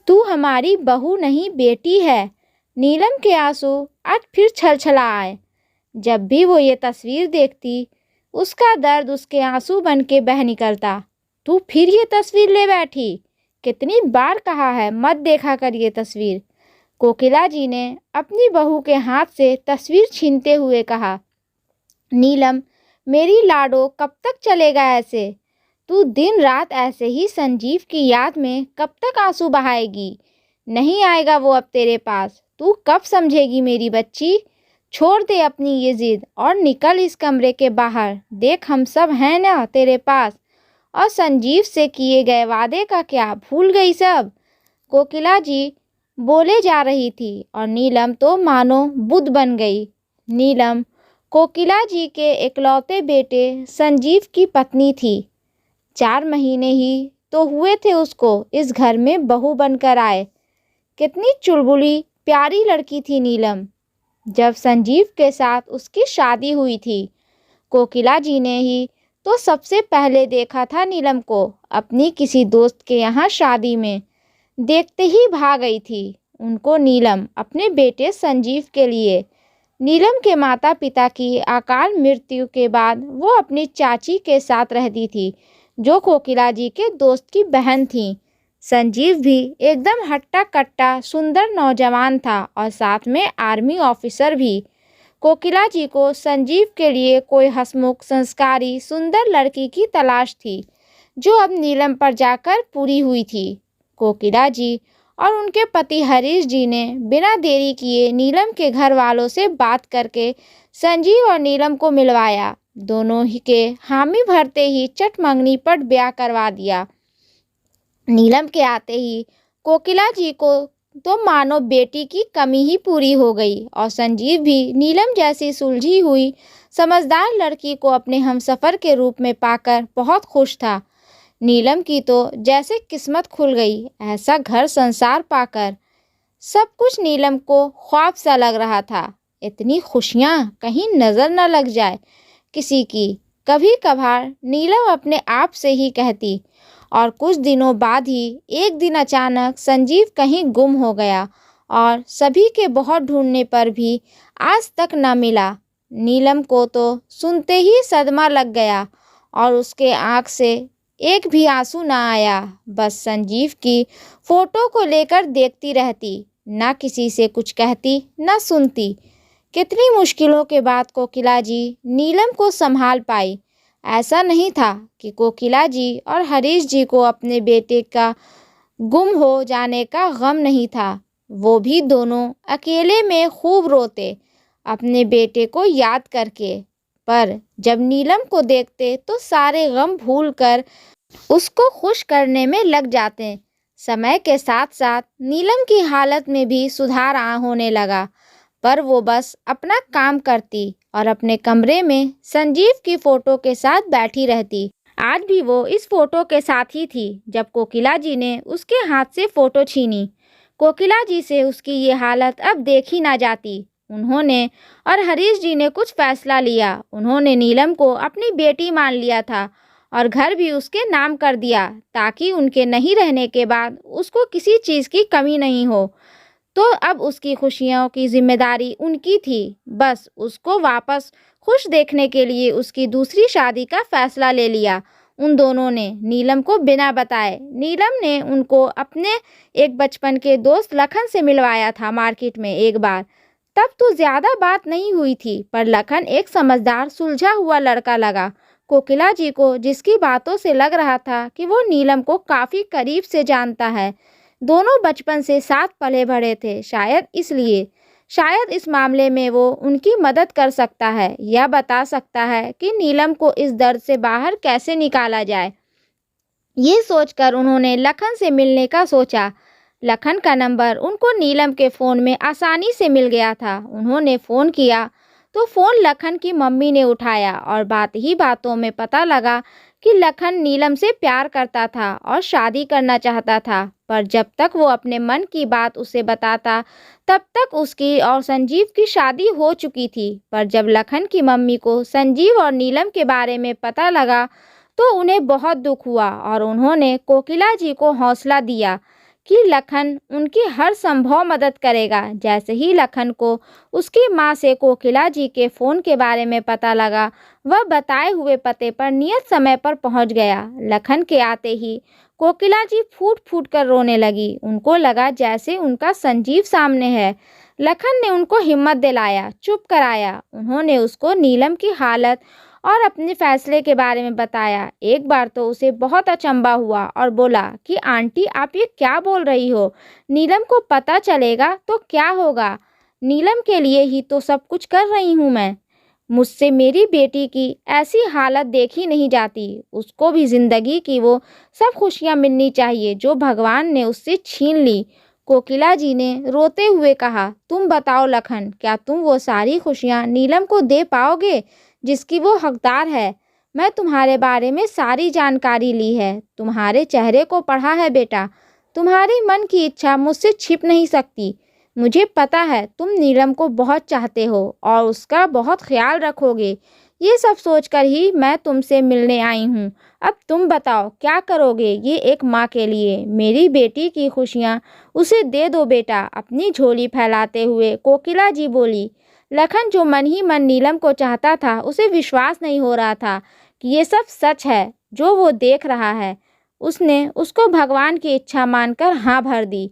तू हमारी बहू नहीं बेटी है। नीलम के आंसू आज फिर छलछला आए। जब भी वो ये तस्वीर देखती, उसका दर्द उसके आंसू बन के बह निकलता। तू फिर ये तस्वीर ले बैठी। कितनी बार कहा है मत देखा कर ये तस्वीर। कोकिला जी ने अपनी बहू के हाथ से तस्वीर छीनते हुए कहा, नीलम मेरी लाडो कब तक चलेगा ऐसे? तू दिन रात ऐसे ही संजीव की याद में कब तक आंसू बहाएगी? नहीं आएगा वो अब तेरे पास। तू कब समझेगी मेरी बच्ची? छोड़ दे अपनी ये जिद और निकल इस कमरे के बाहर। देख हम सब हैं ना तेरे पास। और संजीव से किए गए वादे का क्या भूल गई सब? कोकिला जी बोले जा रही थी और नीलम तो मानो बुद्ध बन गई। नीलम कोकिला जी के इकलौते बेटे संजीव की पत्नी थी। 4 महीने ही तो हुए थे उसको इस घर में बहू बनकर आए। कितनी चुलबुली प्यारी लड़की थी नीलम। जब संजीव के साथ उसकी शादी हुई थी, कोकिला जी ने ही तो सबसे पहले देखा था नीलम को अपनी किसी दोस्त के यहाँ शादी में। देखते ही भाग गई थी उनको नीलम अपने बेटे संजीव के लिए। नीलम के माता पिता की अकाल मृत्यु के बाद वो अपनी चाची के साथ रहती थी, जो कोकिला जी के दोस्त की बहन थी। संजीव भी एकदम हट्टा कट्टा सुंदर नौजवान था और साथ में आर्मी ऑफिसर भी। कोकिला जी को संजीव के लिए कोई हंसमुख संस्कारी सुंदर लड़की की तलाश थी, जो अब नीलम पर जाकर पूरी हुई थी। कोकिला जी और उनके पति हरीश जी ने बिना देरी किए नीलम के घर वालों से बात करके संजीव और नीलम को मिलवाया। दोनों ही के हामी भरते ही चटमंगनी पर ब्याह करवा दिया। नीलम के आते ही कोकिला जी को तो मानो बेटी की कमी ही पूरी हो गई और संजीव भी नीलम जैसी सुलझी हुई समझदार लड़की को अपने हमसफर के रूप में पाकर बहुत खुश था। नीलम की तो जैसे किस्मत खुल गई, ऐसा घर संसार पाकर सब कुछ नीलम को ख्वाब सा लग रहा था। इतनी खुशियाँ कहीं नज़र न लग जाए किसी की, कभी कभार नीलम अपने आप से ही कहती। और कुछ दिनों बाद ही एक दिन अचानक संजीव कहीं गुम हो गया और सभी के बहुत ढूंढने पर भी आज तक न मिला। नीलम को तो सुनते ही सदमा लग गया और उसके आँख से एक भी आंसू ना आया। बस संजीव की फोटो को लेकर देखती रहती, ना किसी से कुछ कहती ना सुनती। कितनी मुश्किलों के बाद कोकिला जी नीलम को संभाल पाई। ऐसा नहीं था कि कोकिला जी और हरीश जी को अपने बेटे का गुम हो जाने का गम नहीं था। वो भी दोनों अकेले में खूब रोते अपने बेटे को याद करके, पर जब नीलम को देखते तो सारे गम भूलकर उसको खुश करने में लग जाते। समय के साथ साथ नीलम की हालत में भी सुधार होने लगा, पर वो बस अपना काम करती और अपने कमरे में संजीव की फोटो के साथ बैठी रहती। आज भी वो इस फोटो के साथ ही थी जब कोकिला जी ने उसके हाथ से फोटो छीनी। कोकिला जी से उसकी ये हालत अब देखी ना जाती। उन्होंने और हरीश जी ने कुछ फैसला लिया। उन्होंने नीलम को अपनी बेटी मान लिया था और घर भी उसके नाम कर दिया, ताकि उनके नहीं रहने के बाद उसको किसी चीज़ की कमी नहीं हो। तो अब उसकी खुशियों की जिम्मेदारी उनकी थी। बस उसको वापस खुश देखने के लिए उसकी दूसरी शादी का फैसला ले लिया उन दोनों ने, नीलम को बिना बताए। नीलम ने उनको अपने एक बचपन के दोस्त लखन से मिलवाया था मार्केट में एक बार। तब तो ज़्यादा बात नहीं हुई थी, पर लखन एक समझदार सुलझा हुआ लड़का लगा कोकिला जी को, जिसकी बातों से लग रहा था कि वो नीलम को काफ़ी करीब से जानता है। दोनों बचपन से साथ पले बढ़े थे, शायद इस मामले में वो उनकी मदद कर सकता है या बता सकता है कि नीलम को इस दर्द से बाहर कैसे निकाला जाए। ये सोचकर उन्होंने लखन से मिलने का सोचा। लखन का नंबर उनको नीलम के फ़ोन में आसानी से मिल गया था। उन्होंने फ़ोन किया तो फ़ोन लखन की मम्मी ने उठाया और बात ही बातों में पता लगा कि लखन नीलम से प्यार करता था और शादी करना चाहता था। पर जब तक वो अपने मन की बात उसे बताता, तब तक उसकी और संजीव की शादी हो चुकी थी। पर जब लखन की मम्मी को संजीव और नीलम के बारे में पता लगा तो उन्हें बहुत दुख हुआ और उन्होंने कोकिला जी को हौसला दिया कि लखन उनकी हर संभव मदद करेगा। जैसे ही लखन को उसकी माँ से कोकिला जी के फ़ोन के बारे में पता लगा, वह बताए हुए पते पर नियत समय पर पहुंच गया। लखन के आते ही कोकिला जी फूट फूट कर रोने लगी। उनको लगा जैसे उनका संजीव सामने है। लखन ने उनको हिम्मत दिलाया, चुप कराया। उन्होंने उसको नीलम की हालत और अपने फैसले के बारे में बताया। एक बार तो उसे बहुत अचंभा हुआ और बोला कि आंटी, आप ये क्या बोल रही हो? नीलम को पता चलेगा तो क्या होगा? नीलम के लिए ही तो सब कुछ कर रही हूँ मैं। मुझसे मेरी बेटी की ऐसी हालत देखी नहीं जाती। उसको भी जिंदगी की वो सब खुशियाँ मिलनी चाहिए जो भगवान ने उससे छीन ली। कोकिला जी ने रोते हुए कहा, तुम बताओ लखन, क्या तुम वो सारी खुशियाँ नीलम को दे पाओगे जिसकी वो हकदार है? मैं तुम्हारे बारे में सारी जानकारी ली है, तुम्हारे चेहरे को पढ़ा है बेटा। तुम्हारी मन की इच्छा मुझसे छिप नहीं सकती। मुझे पता है तुम नीलम को बहुत चाहते हो और उसका बहुत ख्याल रखोगे। ये सब सोचकर ही मैं तुमसे मिलने आई हूँ। अब तुम बताओ क्या करोगे ये एक माँ के लिए? मेरी बेटी की खुशियाँ उसे दे दो बेटा। अपनी झोली फैलाते हुए कोकिला जी बोली। लखन, जो मन ही मन नीलम को चाहता था, उसे विश्वास नहीं हो रहा था कि ये सब सच है जो वो देख रहा है। उसने उसको भगवान की इच्छा मानकर हाँ भर दी।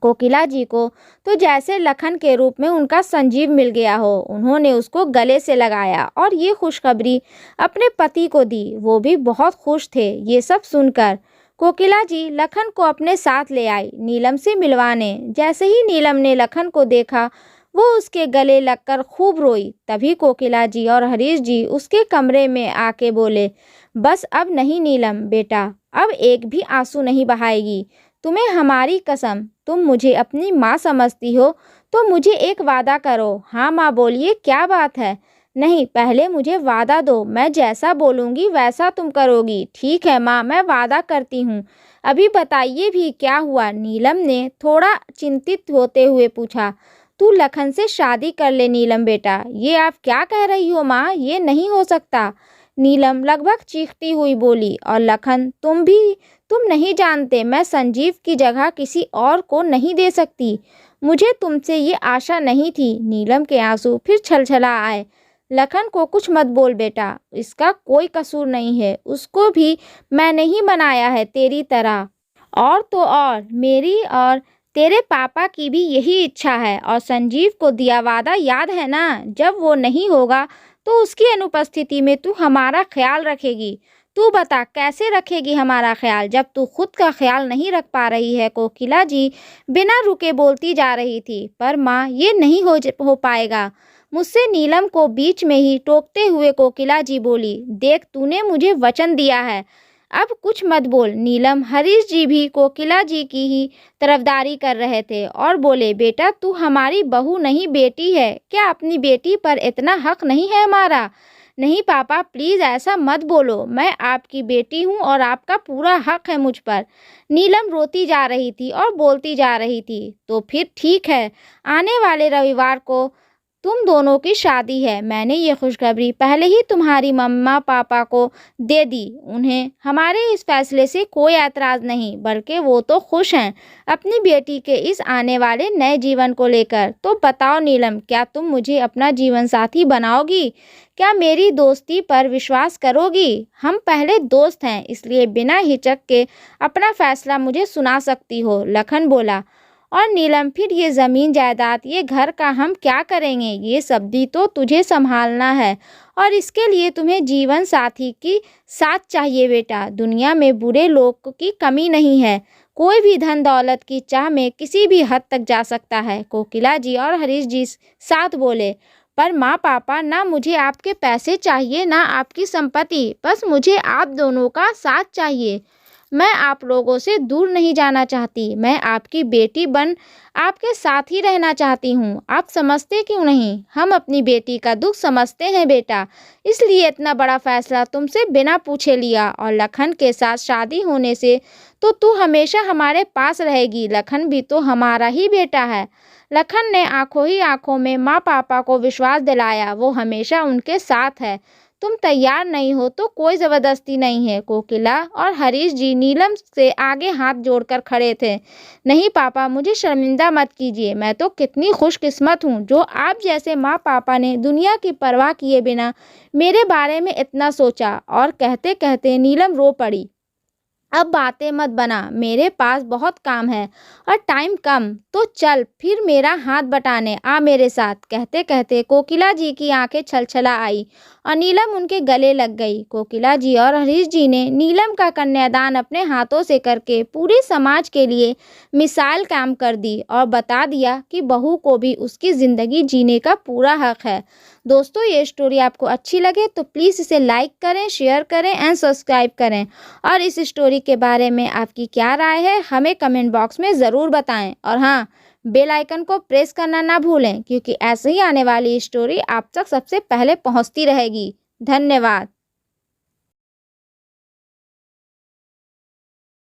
कोकिला जी को तो जैसे लखन के रूप में उनका संजीव मिल गया हो। उन्होंने उसको गले से लगाया और ये खुशखबरी अपने पति को दी। वो भी बहुत खुश थे ये सब सुनकर। कोकिला जी लखन को अपने साथ ले आई नीलम से मिलवाने। जैसे ही नीलम ने लखन को देखा, वो उसके गले लगकर खूब रोई। तभी कोकिला जी और हरीश जी उसके कमरे में आके बोले, बस अब नहीं नीलम बेटा, अब एक भी आंसू नहीं बहाएगी। तुम्हें हमारी कसम, तुम मुझे अपनी माँ समझती हो तो मुझे एक वादा करो। हाँ माँ, बोलिए क्या बात है? नहीं, पहले मुझे वादा दो, मैं जैसा बोलूँगी वैसा तुम करोगी। ठीक है माँ, मैं वादा करती हूँ। अभी बताइए भी क्या हुआ? नीलम ने थोड़ा चिंतित होते हुए पूछा। तू लखन से शादी कर ले नीलम बेटा। ये आप क्या कह रही हो माँ? ये नहीं हो सकता। नीलम लगभग चीखती हुई बोली। और लखन, तुम नहीं जानते, मैं संजीव की जगह किसी और को नहीं दे सकती। मुझे तुमसे ये आशा नहीं थी। नीलम के आंसू फिर छलछला आए। लखन को कुछ मत बोल बेटा, इसका कोई कसूर नहीं है। उसको भी मैंने ही बनाया है तेरी तरह। और तो और मेरी और तेरे पापा की भी यही इच्छा है। और संजीव को दिया वादा याद है ना? जब वो नहीं होगा तो उसकी अनुपस्थिति में तू हमारा ख्याल रखेगी। तू बता कैसे रखेगी हमारा ख्याल जब तू खुद का ख्याल नहीं रख पा रही है? कोकिला जी बिना रुके बोलती जा रही थी। पर माँ, ये नहीं हो पाएगा मुझसे। नीलम को बीच में ही टोकते हुए कोकिला जी बोली, देख तूने मुझे वचन दिया है, अब कुछ मत बोल। नीलम, हरीश जी भी कोकिला जी की ही तरफदारी कर रहे थे और बोले, बेटा तू हमारी बहू नहीं बेटी है। क्या अपनी बेटी पर इतना हक नहीं है हमारा? नहीं पापा, प्लीज़ ऐसा मत बोलो। मैं आपकी बेटी हूँ और आपका पूरा हक है मुझ पर। नीलम रोती जा रही थी और बोलती जा रही थी। तो फिर ठीक है, आने वाले रविवार को तुम दोनों की शादी है। मैंने ये खुशखबरी पहले ही तुम्हारी मम्मा पापा को दे दी। उन्हें हमारे इस फैसले से कोई ऐतराज़ नहीं, बल्कि वो तो खुश हैं अपनी बेटी के इस आने वाले नए जीवन को लेकर। तो बताओ नीलम, क्या तुम मुझे अपना जीवन साथी बनाओगी? क्या मेरी दोस्ती पर विश्वास करोगी? हम पहले दोस्त हैं, इसलिए बिना हिचक के अपना फैसला मुझे सुना सकती हो। लखन बोला। और नीलम, फिर ये ज़मीन जायदाद, ये घर का हम क्या करेंगे? ये सब भी तो तुझे संभालना है और इसके लिए तुम्हें जीवन साथी की साथ चाहिए बेटा। दुनिया में बुरे लोग की कमी नहीं है। कोई भी धन दौलत की चाह में किसी भी हद तक जा सकता है। कोकिला जी और हरीश जी साथ बोले। पर माँ पापा, ना मुझे आपके पैसे चाहिए ना आपकी संपत्ति, बस मुझे आप दोनों का साथ चाहिए। मैं आप लोगों से दूर नहीं जाना चाहती। मैं आपकी बेटी बन आपके साथ ही रहना चाहती हूँ। आप समझते क्यों नहीं? हम अपनी बेटी का दुख समझते हैं बेटा, इसलिए इतना बड़ा फैसला तुमसे बिना पूछे लिया। और लखन के साथ शादी होने से तो तू हमेशा हमारे पास रहेगी। लखन भी तो हमारा ही बेटा है। लखन ने आंखों ही आंखों में माँ पापा को विश्वास दिलाया, वो हमेशा उनके साथ है। तुम तैयार नहीं हो तो कोई ज़बरदस्ती नहीं है। कोकिला और हरीश जी नीलम से आगे हाथ जोड़कर खड़े थे। नहीं पापा, मुझे शर्मिंदा मत कीजिए। मैं तो कितनी खुशकिस्मत हूँ जो आप जैसे माँ पापा ने दुनिया की परवाह किए बिना मेरे बारे में इतना सोचा। और कहते कहते नीलम रो पड़ी। अब बातें मत बना, मेरे पास बहुत काम है और टाइम कम, तो चल फिर मेरा हाथ बटाने आ मेरे साथ। कहते कहते कोकिला जी की आंखें छलछला आई और नीलम उनके गले लग गई। कोकिला जी और हरीश जी ने नीलम का कन्यादान अपने हाथों से करके पूरे समाज के लिए मिसाल काम कर दी और बता दिया कि बहू को भी उसकी ज़िंदगी जीने का पूरा हक है। दोस्तों, ये स्टोरी आपको अच्छी लगे तो प्लीज़ इसे लाइक करें, शेयर करें एंड सब्सक्राइब करें। और इस स्टोरी के बारे में आपकी क्या राय है हमें कमेंट बॉक्स में ज़रूर बताएं। और हाँ, बेल आइकन को प्रेस करना ना भूलें, क्योंकि ऐसे ही आने वाली स्टोरी आप तक सबसे पहले पहुंचती रहेगी। धन्यवाद।